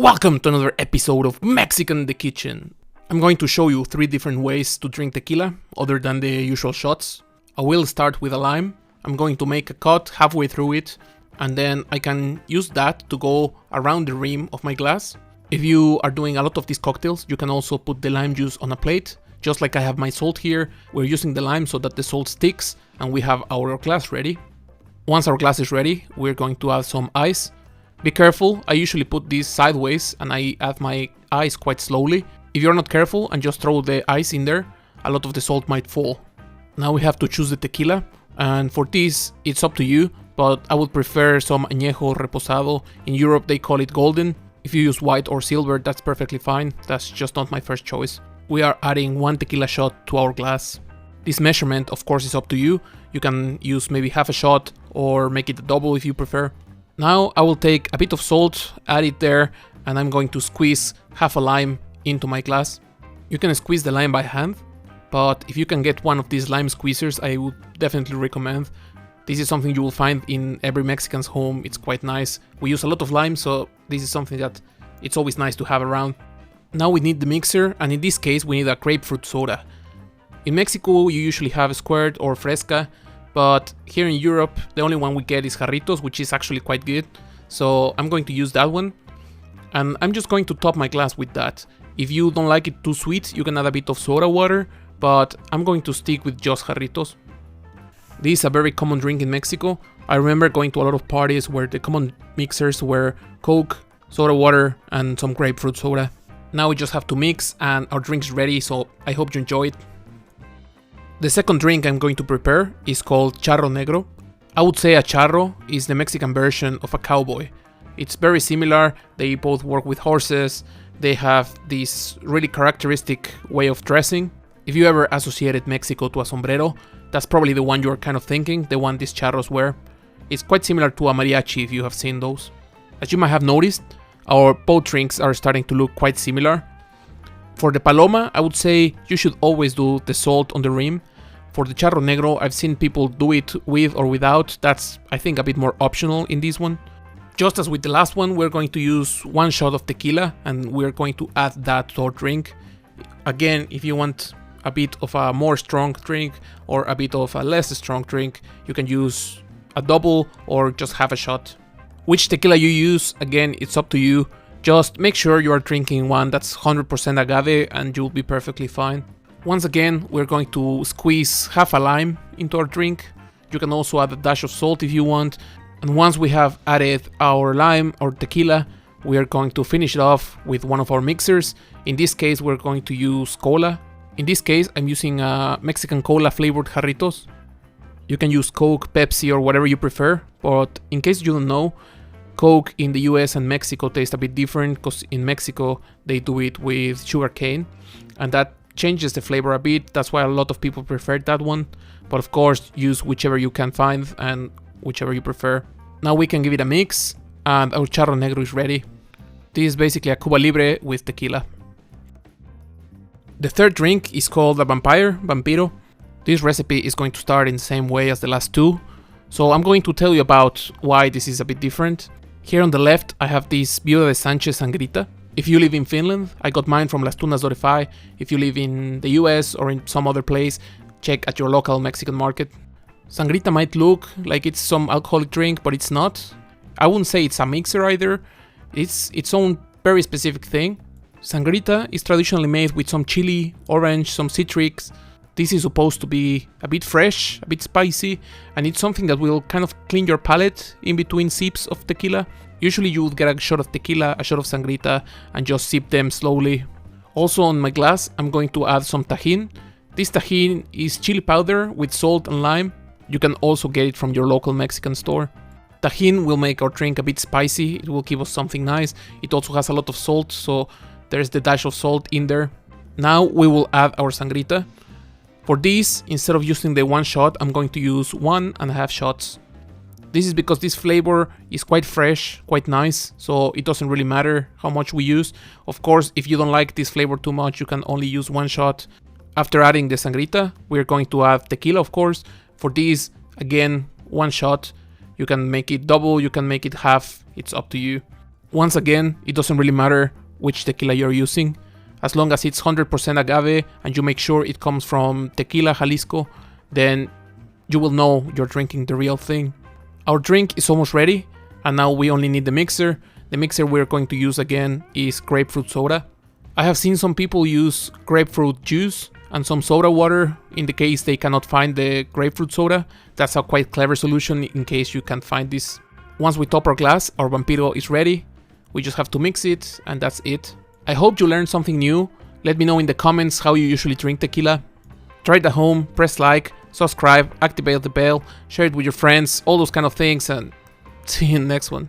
Welcome to another episode of Mexican in the Kitchen. I'm going to show you 3 different ways to drink tequila, other than the usual shots. I will start with a lime. I'm going to make a cut halfway through it, and then I can use that to go around the rim of my glass. If you are doing a lot of these cocktails, you can also put the lime juice on a plate. Just like I have my salt here, we're using the lime so that the salt sticks, and we have our glass ready. Once our glass is ready, we're going to add some ice. Be careful, I usually put these sideways and I add my ice quite slowly. If you're not careful and just throw the ice in there, a lot of the salt might fall. Now we have to choose the tequila, and for this it's up to you, but I would prefer some añejo reposado. In Europe they call it golden. If you use white or silver, that's perfectly fine. That's just not my first choice. We are adding 1 tequila shot to our glass. This measurement of course is up to you. You can use maybe half a shot or make it a double if you prefer. Now I will take a bit of salt, add it there, and I'm going to squeeze half a lime into my glass. You can squeeze the lime by hand, but if you can get one of these lime squeezers, I would definitely recommend. This is something you will find in every Mexican's home. It's quite nice. We use a lot of lime, so this is something that it's always nice to have around. Now we need the mixer, and in this case we need a grapefruit soda. In Mexico you usually have squared or fresca, but here in Europe the only one we get is jarritos, which is actually quite good. So I'm going to use that one, and I'm just going to top my glass with that. If you don't like it too sweet, you can add a bit of soda water, but I'm going to stick with just jarritos. This is a very common drink in Mexico. I remember going to a lot of parties where the common mixers were Coke, soda water, and some grapefruit soda. Now we just have to mix and our drink's ready, so I hope you enjoy it. The second drink I'm going to prepare is called Charro Negro. I would say a charro is the Mexican version of a cowboy. It's very similar, they both work with horses, they have this really characteristic way of dressing. If you ever associated Mexico to a sombrero, that's probably the one you're kind of thinking, the one these charros wear. It's quite similar to a mariachi if you have seen those. As you might have noticed, our both drinks are starting to look quite similar. For the Paloma, I would say you should always do the salt on the rim. For the Charro Negro, I've seen people do it with or without. That's, I think, a bit more optional in this one. Just as with the last one, we're going to use 1 shot of tequila and we're going to add that to our drink. Again, if you want a bit of a more strong drink or a bit of a less strong drink, you can use a double or just half a shot. Which tequila you use, again, it's up to you. Just make sure you are drinking one that's 100% agave and you'll be perfectly fine. Once again, we're going to squeeze half a lime into our drink. You can also add a dash of salt if you want. And once we have added our lime or tequila, we are going to finish it off with one of our mixers. In this case, we're going to use cola. In this case, I'm using Mexican cola flavored jarritos. You can use Coke, Pepsi, or whatever you prefer. But in case you don't know, Coke in the US and Mexico tastes a bit different because in Mexico they do it with sugarcane, and that changes the flavor a bit. That's why a lot of people prefer that one. But of course, use whichever you can find and whichever you prefer. Now we can give it a mix, and our Charro Negro is ready. This is basically a Cuba Libre with tequila. The third drink is called a Vampire Vampiro. This recipe is going to start in the same way as the last 2. So I'm going to tell you about why this is a bit different. Here on the left, I have this Viuda de Sanchez Angrita. If you live in Finland, I got mine from Las Tunas.fi. If you live in the US or in some other place, check at your local Mexican market. Sangrita might look like it's some alcoholic drink, but it's not. I wouldn't say it's a mixer either. It's its own very specific thing. Sangrita is traditionally made with some chili, orange, some citrics. This is supposed to be a bit fresh, a bit spicy, and it's something that will kind of clean your palate in between sips of tequila. Usually you would get a shot of tequila, a shot of sangrita, and just sip them slowly. Also on my glass, I'm going to add some tajin. This tajin is chili powder with salt and lime. You can also get it from your local Mexican store. Tajin will make our drink a bit spicy, it will give us something nice. It also has a lot of salt, so there's the dash of salt in there. Now we will add our sangrita. For this, instead of using the 1 shot, I'm going to use 1.5 shots. This is because this flavor is quite fresh, quite nice, so it doesn't really matter how much we use. Of course, if you don't like this flavor too much, you can only use 1 shot. After adding the sangrita, we're going to add tequila, of course. For this, again, 1 shot. You can make it double, you can make it half, it's up to you. Once again, it doesn't really matter which tequila you're using, as long as it's 100% agave and you make sure it comes from Tequila, Jalisco, then you will know you're drinking the real thing. Our drink is almost ready, and now we only need the mixer. The mixer we're going to use again is grapefruit soda. I have seen some people use grapefruit juice and some soda water in the case they cannot find the grapefruit soda. That's a quite clever solution in case you can't find this. Once we top our glass, our Vampiro is ready. We just have to mix it, and that's it. I hope you learned something new. Let me know in the comments how you usually drink tequila. Try it at home, press like, subscribe, activate the bell, share it with your friends, all those kind of things, and see you in the next one.